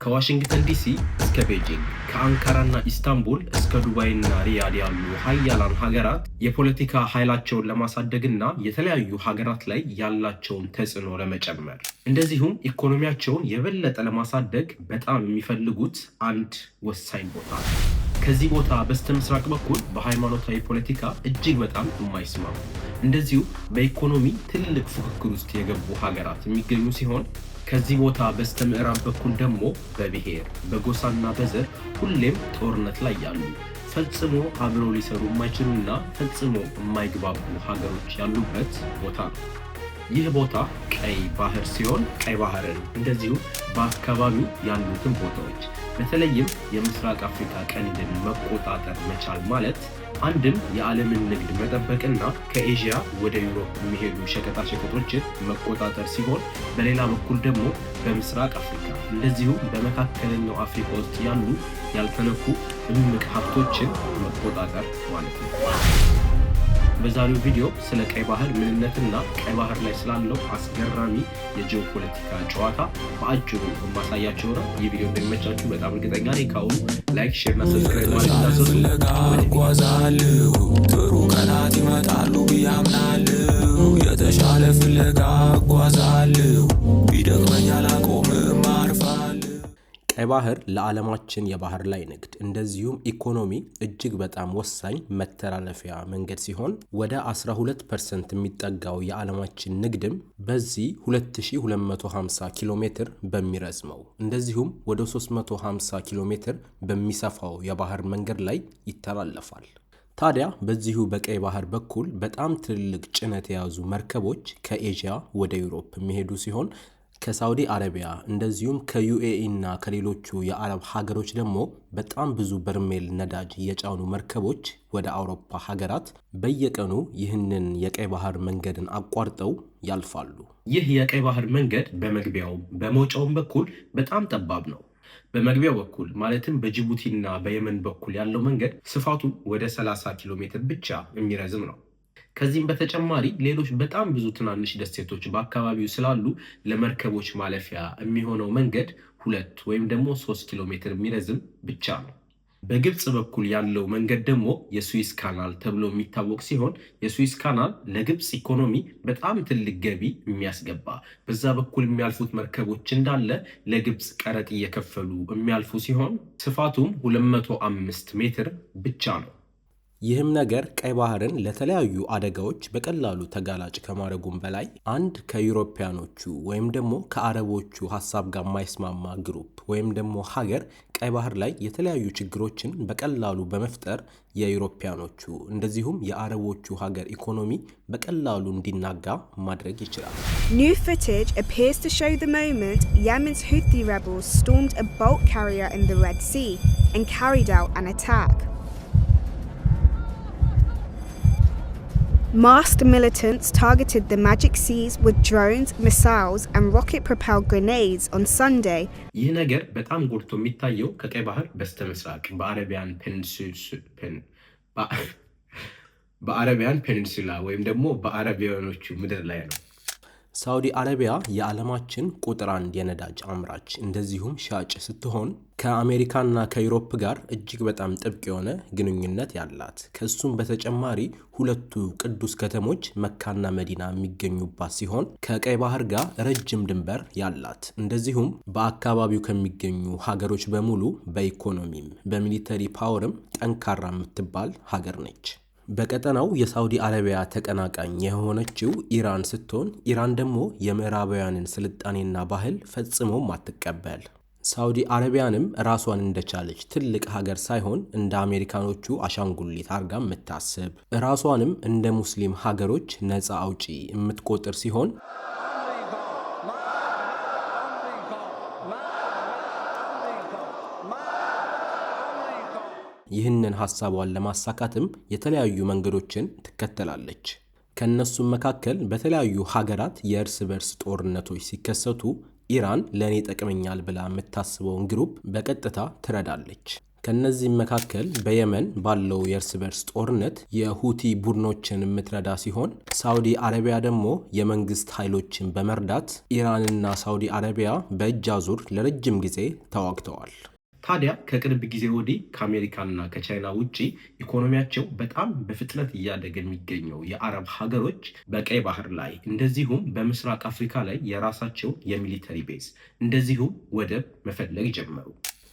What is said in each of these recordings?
ከዋሽንግተን ዲሲ እስከ ቤጂንግ ከአንካራና ኢስታንቡል እስከ ዱባይና ሪያድ ያሉ ሀያላን ሀገራት የፖለቲካ ኃይላቸውን ለማሳደግና የተለያዩ ሀገራት ላይ ያላቸውን ተጽዕኖ ለመጨመር እንደዚሁም ኢኮኖሚያቸውን የበለጠ ለማሳደግ በጣም የሚፈልጉት አንድ ወሳኝ ቦታ ነው። ከዚህ ቦታ በስተምስራቅ በኩል በሃይማኖታዊ ፖለቲካ እጅግ በጣም የማይስማሙ እንደዚሁ በኢኮኖሚ ትልቅ ፉክክር ውስጥ የገቡ ሀገራት የሚገኙ ሲሆን ከዚህ ቦታ በስተምዕራብ በኩል ደግሞ በብሔር በጎሳና በዘር ሁሌም ጦርነት ላይ ያሉ ፈጽሞ አብረው ሊሰሩ የማይችሉና ፈጽሞ የማይግባቡ ሀገሮች ያሉበት ቦታ ነው። ይህ ቦታ ቀይ ባህር ሲሆን ቀይ ባህርን እንደዚሁ በአካባቢው ያሉትን ቦታዎች በተለይም የምስራቅ አፍሪካ ቀንድን መቆጣጠር መቻል ማለት አንድም የዓለምን ንግድ መጠበቅና ከኤዥያ ወደ ዩሮፕ የሚሄዱ ሸቀጣሸቀጦችን መቆጣጠር ሲሆን በሌላ በኩል ደግሞ በምስራቅ አፍሪካ እንደዚሁም በመካከለኛው አፍሪካ ውስጥ ያሉ ያልተነኩ እምቅ ሀብቶችን መቆጣጠር ማለት ነው። በዛሬው ቪዲዮ ስለ ቀይ ባህር ምንነትና ቀይ ባህር ላይ ስላለው አስገራሚ የጂኦፖለቲካ ጨዋታ በአጭሩ ማሳያችሁ ነው። ይህ ቪዲዮ እንደሚመቻችሁ በጣም እርግጠኛ ነኝ። ካሁኑ ላይክ፣ ሼር እና ሰብስክራይብ ማድረግ እንዳትረሱ። ጥሩ ቀናት ይመጣሉ ብዬ አምናለሁ። የተሻለ ፍለጋ እጓዛለሁ። ቢደክመኝ አላቆምም፣ አርፋለሁ። ቀይ ባህር ለዓለማችን የባህር ላይ ንግድ እንደዚሁም ኢኮኖሚ እጅግ በጣም ወሳኝ መተላለፊያ መንገድ ሲሆን ወደ 12% የሚጠጋው የዓለማችን ንግድም በዚህ 2250 ኪሎ ሜትር በሚረዝመው እንደዚሁም ወደ 350 ኪሎ ሜትር በሚሰፋው የባህር መንገድ ላይ ይተላለፋል። ታዲያ በዚሁ በቀይ ባህር በኩል በጣም ትልልቅ ጭነት የያዙ መርከቦች ከኤዥያ ወደ ዩሮፕ የሚሄዱ ሲሆን ከሳውዲ አረቢያ እንደዚሁም ከዩኤኢ እና ከሌሎቹ የአረብ ሀገሮች ደግሞ በጣም ብዙ በርሜል ነዳጅ የጫኑ መርከቦች ወደ አውሮፓ ሀገራት በየቀኑ ይህንን የቀይ ባህር መንገድን አቋርጠው ያልፋሉ። ይህ የቀይ ባህር መንገድ በመግቢያውም በመውጫውም በኩል በጣም ጠባብ ነው። በመግቢያው በኩል ማለትም በጅቡቲና በየመን በኩል ያለው መንገድ ስፋቱ ወደ 30 ኪሎ ሜትር ብቻ የሚረዝም ነው። ከዚህም በተጨማሪ ሌሎች በጣም ብዙ ትናንሽ ደሴቶች በአካባቢው ስላሉ ለመርከቦች ማለፊያ የሚሆነው መንገድ 2 ወይም ደግሞ 3 ኪሎ ሜትር የሚረዝም ብቻ ነው። በግብፅ በኩል ያለው መንገድ ደግሞ የሱዌዝ ካናል ተብሎ የሚታወቅ ሲሆን የሱዌዝ ካናል ለግብፅ ኢኮኖሚ በጣም ትልቅ ገቢ የሚያስገባ በዛ በኩል የሚያልፉት መርከቦች እንዳለ ለግብፅ ቀረጥ እየከፈሉ የሚያልፉ ሲሆን ስፋቱም 205 ሜትር ብቻ ነው። ይህም ነገር ቀይ ባህርን ለተለያዩ አደጋዎች በቀላሉ ተጋላጭ ከማድረጉም በላይ አንድ ከዩሮፒያኖቹ ወይም ደግሞ ከአረቦቹ ሀሳብ ጋር የማይስማማ ግሩፕ ወይም ደግሞ ሀገር ቀይ ባህር ላይ የተለያዩ ችግሮችን በቀላሉ በመፍጠር የዩሮፒያኖቹ እንደዚሁም የአረቦቹ ሀገር ኢኮኖሚ በቀላሉ እንዲናጋ ማድረግ ይችላል። New footage appears to show the moment Yemen's Houthi rebels stormed a bulk carrier in the Red Sea and carried out an attack. Masked militants targeted the Magic Seas with drones, missiles and rocket-propelled grenades on Sunday. ይህ ነገር በጣም ጎልቶ የሚታየው ከቀይ ባህር በስተምስራቅ በአረቢያን ፔኒንሱላ ወይም ደግሞ በአረቢያኖቹ ምድር ላይ ነው። ሳውዲ አረቢያ የዓለማችን ቁጥር 1 የነዳጅ አምራች እንደዚሁም ሻጭ ስትሆን ከአሜሪካና ከዩሮፕ ጋር እጅግ በጣም ጥብቅ የሆነ ግንኙነት ያላት ከሱም በተጨማሪ ሁለቱ ቅዱስ ከተሞች መካና መዲና የሚገኙባት ሲሆን ከቀይ ባህር ጋር ረጅም ድንበር ያላት እንደዚሁም በአካባቢው ከሚገኙ ሀገሮች በሙሉ በኢኮኖሚም በሚሊተሪ ፓወርም ጠንካራ የምትባል ሀገር ነች። በቀጠናው የሳውዲ አረቢያ ተቀናቃኝ የሆነችው ኢራን ስትሆን ኢራን ደግሞ የምዕራባውያንን ስልጣኔና ባህል ፈጽሞ ማትቀበል ሳውዲ አረቢያንም ራሷን እንደቻለች ትልቅ ሀገር ሳይሆን እንደ አሜሪካኖቹ አሻንጉሊት አርጋ የምታስብ ራሷንም እንደ ሙስሊም ሀገሮች ነፃ አውጪ የምትቆጥር ሲሆን ይህንን ሐሳቧን ለማሳካትም የተለያዩ መንገዶችን ትከተላለች። ከነሱም መካከል በተለያዩ ሀገራት የእርስ በርስ ጦርነቶች ሲከሰቱ ኢራን ለኔ ጠቅመኛል ብላ የምታስበውን ግሩፕ በቀጥታ ትረዳለች። ከነዚህም መካከል በየመን ባለው የእርስ በርስ ጦርነት የሁቲ ቡድኖችን የምትረዳ ሲሆን ሳውዲ አረቢያ ደግሞ የመንግስት ኃይሎችን በመርዳት ኢራንና ሳውዲ አረቢያ በእጅ አዙር ለረጅም ጊዜ ተዋግተዋል። ታዲያ ከቅርብ ጊዜ ወዲህ ከአሜሪካና ከቻይና ውጪ ኢኮኖሚያቸው በጣም በፍጥነት እያደገ የሚገኘው የአረብ ሀገሮች በቀይ ባህር ላይ እንደዚሁም በምስራቅ አፍሪካ ላይ የራሳቸው የሚሊተሪ ቤዝ እንደዚሁም ወደብ መፈለግ ጀመሩ።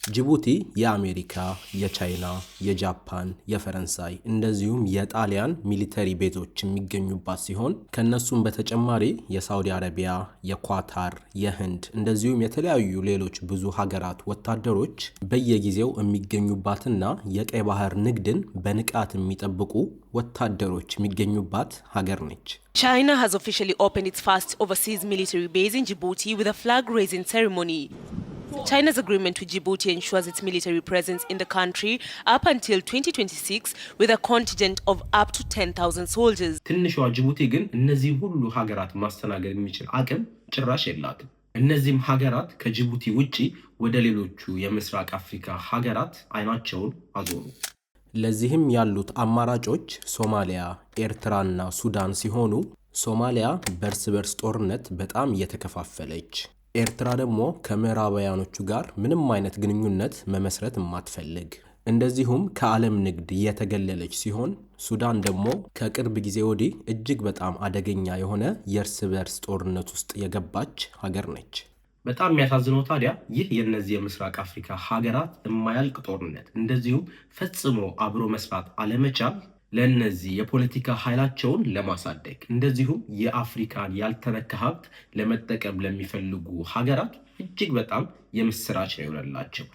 ጅቡቲ የአሜሪካ፣ የቻይና፣ የጃፓን፣ የፈረንሳይ እንደዚሁም የጣሊያን ሚሊተሪ ቤዞች የሚገኙባት ሲሆን ከነሱም በተጨማሪ የሳውዲ አረቢያ፣ የኳታር፣ የህንድ እንደዚሁም የተለያዩ ሌሎች ብዙ ሀገራት ወታደሮች በየጊዜው የሚገኙባትና የቀይ ባህር ንግድን በንቃት የሚጠብቁ ወታደሮች የሚገኙባት ሀገር ነች። China has officially opened its first overseas military base in Djibouti with a flag-raising ceremony. China's agreement with Djibouti ensures its military presence in the country up until 2026 with a contingent of up to 10,000 soldiers. ትንሿ ጅቡቲ ግን እነዚህ ሁሉ ሀገራት ማስተናገድ የሚችል አቅም ጭራሽ የላትም። እነዚህም ሀገራት ከጅቡቲ ውጪ ወደ ሌሎቹ የምስራቅ አፍሪካ ሀገራት አይናቸውን አዞሩ። ለዚህም ያሉት አማራጮች ሶማሊያ፣ ኤርትራና ሱዳን ሲሆኑ ሶማሊያ በእርስ በርስ ጦርነት በጣም እየተከፋፈለች፣ ኤርትራ ደግሞ ከምዕራባውያኖቹ ጋር ምንም አይነት ግንኙነት መመስረት የማትፈልግ እንደዚሁም ከዓለም ንግድ እየተገለለች ሲሆን ሱዳን ደግሞ ከቅርብ ጊዜ ወዲህ እጅግ በጣም አደገኛ የሆነ የእርስ በርስ ጦርነት ውስጥ የገባች ሀገር ነች። በጣም የሚያሳዝነው ታዲያ ይህ የእነዚህ የምስራቅ አፍሪካ ሀገራት የማያልቅ ጦርነት እንደዚሁም ፈጽሞ አብሮ መስራት አለመቻል ለነዚህ የፖለቲካ ኃይላቸውን ለማሳደግ እንደዚሁም የአፍሪካን ያልተነካ ሀብት ለመጠቀም ለሚፈልጉ ሀገራት እጅግ በጣም የምስራች ነው ይሆነላቸው።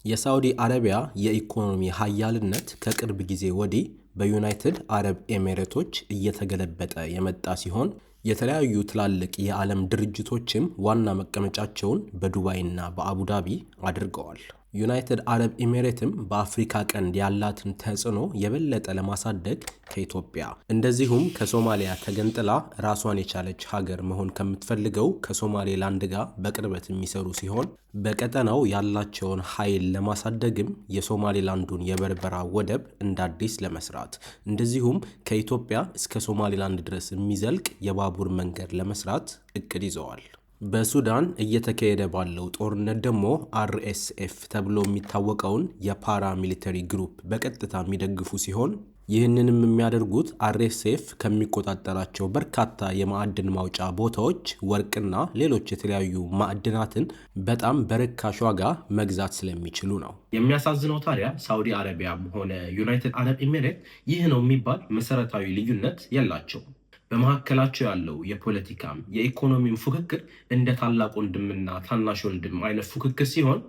የሳውዲ አረቢያ የኢኮኖሚ ሀያልነት ከቅርብ ጊዜ ወዲህ በዩናይትድ አረብ ኤሚሬቶች እየተገለበጠ የመጣ ሲሆን የተለያዩ ትላልቅ የዓለም ድርጅቶችም ዋና መቀመጫቸውን በዱባይና በአቡዳቢ አድርገዋል። ዩናይትድ አረብ ኤሚሬትም በአፍሪካ ቀንድ ያላትን ተጽዕኖ የበለጠ ለማሳደግ ከኢትዮጵያ እንደዚሁም ከሶማሊያ ተገንጥላ ራሷን የቻለች ሀገር መሆን ከምትፈልገው ከሶማሌላንድ ጋር በቅርበት የሚሰሩ ሲሆን በቀጠናው ያላቸውን ኃይል ለማሳደግም የሶማሌላንዱን የበርበራ ወደብ እንደ አዲስ ለመስራት እንደዚሁም ከኢትዮጵያ እስከ ሶማሌላንድ ድረስ የሚዘልቅ የባቡር መንገድ ለመስራት እቅድ ይዘዋል። በሱዳን እየተካሄደ ባለው ጦርነት ደግሞ አርኤስኤፍ ተብሎ የሚታወቀውን የፓራ ሚሊተሪ ግሩፕ በቀጥታ የሚደግፉ ሲሆን ይህንንም የሚያደርጉት አርኤስኤፍ ከሚቆጣጠራቸው በርካታ የማዕድን ማውጫ ቦታዎች ወርቅና ሌሎች የተለያዩ ማዕድናትን በጣም በርካሽ ዋጋ መግዛት ስለሚችሉ ነው። የሚያሳዝነው ታዲያ ሳውዲ አረቢያም ሆነ ዩናይትድ አረብ ኤሚሬት ይህ ነው የሚባል መሰረታዊ ልዩነት የላቸውም። በመካከላቸው ያለው የፖለቲካም የኢኮኖሚም ፉክክር እንደ ታላቅ ወንድምና ታናሽ ወንድም አይነት ፉክክር ሲሆን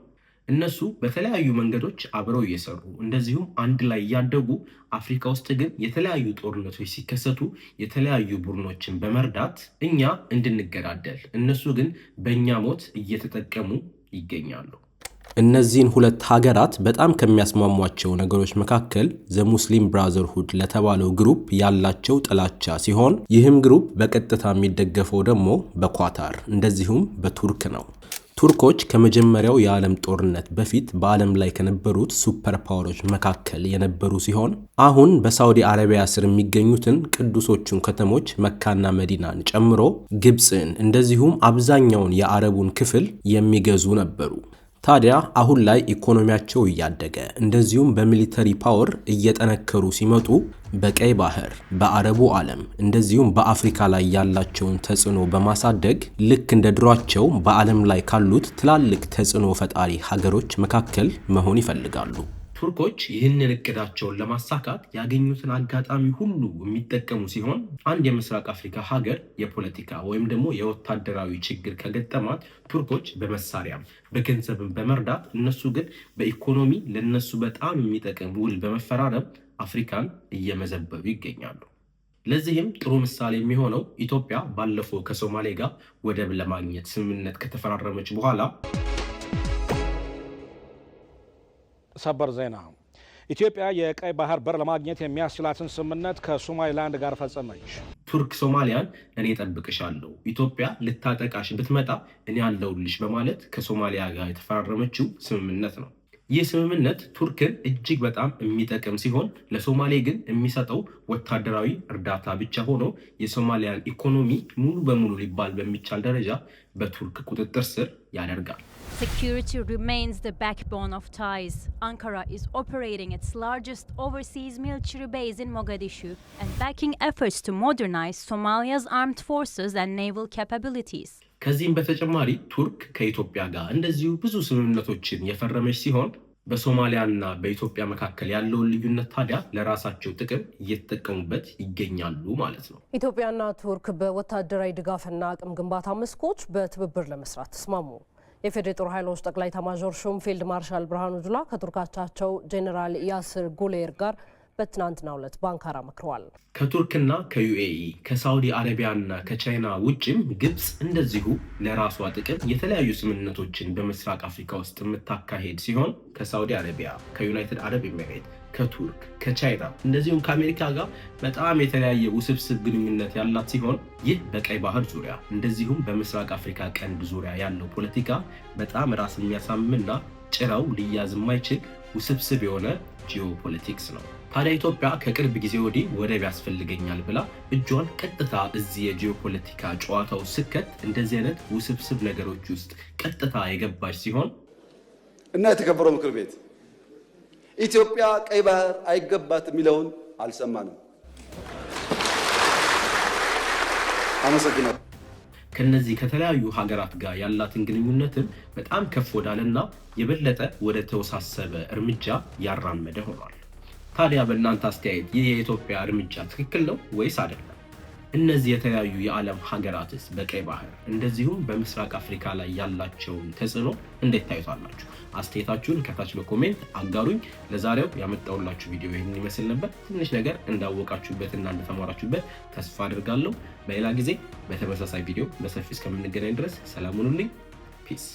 እነሱ በተለያዩ መንገዶች አብረው እየሰሩ እንደዚሁም አንድ ላይ እያደጉ አፍሪካ ውስጥ ግን የተለያዩ ጦርነቶች ሲከሰቱ የተለያዩ ቡድኖችን በመርዳት እኛ እንድንገዳደል እነሱ ግን በእኛ ሞት እየተጠቀሙ ይገኛሉ። እነዚህን ሁለት ሀገራት በጣም ከሚያስማሟቸው ነገሮች መካከል ዘሙስሊም ብራዘርሁድ ለተባለው ግሩፕ ያላቸው ጥላቻ ሲሆን ይህም ግሩፕ በቀጥታ የሚደገፈው ደግሞ በኳታር እንደዚሁም በቱርክ ነው። ቱርኮች ከመጀመሪያው የዓለም ጦርነት በፊት በዓለም ላይ ከነበሩት ሱፐር ፓወሮች መካከል የነበሩ ሲሆን አሁን በሳውዲ አረቢያ ስር የሚገኙትን ቅዱሶቹን ከተሞች መካና መዲናን ጨምሮ ግብፅን እንደዚሁም አብዛኛውን የአረቡን ክፍል የሚገዙ ነበሩ። ታዲያ አሁን ላይ ኢኮኖሚያቸው እያደገ እንደዚሁም በሚሊተሪ ፓወር እየጠነከሩ ሲመጡ በቀይ ባህር በአረቡ ዓለም እንደዚሁም በአፍሪካ ላይ ያላቸውን ተጽዕኖ በማሳደግ ልክ እንደ ድሯቸው በዓለም ላይ ካሉት ትላልቅ ተጽዕኖ ፈጣሪ ሀገሮች መካከል መሆን ይፈልጋሉ። ቱርኮች ይህንን እቅዳቸውን ለማሳካት ያገኙትን አጋጣሚ ሁሉ የሚጠቀሙ ሲሆን አንድ የምስራቅ አፍሪካ ሀገር የፖለቲካ ወይም ደግሞ የወታደራዊ ችግር ከገጠማት ቱርኮች በመሳሪያም በገንዘብም በመርዳት እነሱ ግን በኢኮኖሚ ለነሱ በጣም የሚጠቅም ውል በመፈራረም አፍሪካን እየመዘበሩ ይገኛሉ። ለዚህም ጥሩ ምሳሌ የሚሆነው ኢትዮጵያ ባለፈው ከሶማሌ ጋር ወደብ ለማግኘት ስምምነት ከተፈራረመች በኋላ ሰበር ዜና ኢትዮጵያ የቀይ ባህር በር ለማግኘት የሚያስችላትን ስምምነት ከሶማሊላንድ ጋር ፈጸመች። ቱርክ ሶማሊያን እኔ ጠብቅሻለሁ፣ ኢትዮጵያ ልታጠቃሽ ብትመጣ እኔ አለሁልሽ በማለት ከሶማሊያ ጋር የተፈራረመችው ስምምነት ነው። ይህ ስምምነት ቱርክን እጅግ በጣም የሚጠቅም ሲሆን ለሶማሌ ግን የሚሰጠው ወታደራዊ እርዳታ ብቻ ሆኖ የሶማሊያን ኢኮኖሚ ሙሉ በሙሉ ሊባል በሚቻል ደረጃ በቱርክ ቁጥጥር ስር ያደርጋል። Security remains the backbone of ties. Ankara is operating its largest overseas military base in Mogadishu and backing efforts to modernize Somalia's armed forces and naval capabilities. ከዚህም በተጨማሪ ቱርክ ከኢትዮጵያ ጋር እንደዚሁ ብዙ ስምምነቶችን የፈረመች ሲሆን በሶማሊያና በኢትዮጵያ መካከል ያለውን ልዩነት ታዲያ ለራሳቸው ጥቅም እየተጠቀሙበት ይገኛሉ ማለት ነው። ኢትዮጵያና ቱርክ በወታደራዊ ድጋፍና አቅም ግንባታ መስኮች በትብብር ለመስራት ተስማሙ። የፌዴራል ጦር ኃይሎች ጠቅላይ ኤታማዦር ሹም ፊልድ ማርሻል ብርሃኑ ጁላ ከቱርካቻቸው ጄኔራል ያሲር ጉሌር ጋር በትናንትናው ዕለት በአንካራ መክረዋል። ከቱርክና ከዩኤኢ ከሳውዲ አረቢያና ከቻይና ውጭም ግብጽ እንደዚሁ ለራሷ ጥቅም የተለያዩ ስምምነቶችን በምስራቅ አፍሪካ ውስጥ የምታካሄድ ሲሆን ከሳውዲ አረቢያ፣ ከዩናይትድ አረብ ኤሚሬት፣ ከቱርክ፣ ከቻይና እንደዚሁም ከአሜሪካ ጋር በጣም የተለያየ ውስብስብ ግንኙነት ያላት ሲሆን ይህ በቀይ ባህር ዙሪያ እንደዚሁም በምስራቅ አፍሪካ ቀንድ ዙሪያ ያለው ፖለቲካ በጣም ራስ የሚያሳምንና ጭራው ሊያዝ የማይችል ውስብስብ የሆነ ጂኦፖለቲክስ ነው። ታዲያ ኢትዮጵያ ከቅርብ ጊዜ ወዲህ ወደብ ያስፈልገኛል ብላ እጇን ቀጥታ እዚህ የጂኦፖለቲካ ጨዋታው ስከት እንደዚህ አይነት ውስብስብ ነገሮች ውስጥ ቀጥታ የገባች ሲሆን እና የተከበረው ምክር ቤት ኢትዮጵያ ቀይ ባህር አይገባት የሚለውን አልሰማንም። አመሰግናለሁ። ከነዚህ ከተለያዩ ሀገራት ጋር ያላትን ግንኙነትም በጣም ከፍ ወዳለና የበለጠ ወደ ተወሳሰበ እርምጃ ያራመደ ሆኗል። ታዲያ በእናንተ አስተያየት ይህ የኢትዮጵያ እርምጃ ትክክል ነው ወይስ አይደለም? እነዚህ የተለያዩ የዓለም ሀገራትስ በቀይ ባህር እንደዚሁም በምስራቅ አፍሪካ ላይ ያላቸውን ተጽዕኖ እንዴት ታዩታላችሁ? አስተያየታችሁን ከታች በኮሜንት አጋሩኝ። ለዛሬው ያመጣሁላችሁ ቪዲዮ ይህን ይመስል ነበር። ትንሽ ነገር እንዳወቃችሁበትና እንደተማራችሁበት ተስፋ አድርጋለሁ። በሌላ ጊዜ በተመሳሳይ ቪዲዮ በሰፊ እስከምንገናኝ ድረስ ሰላም ሁኑልኝ። ፒስ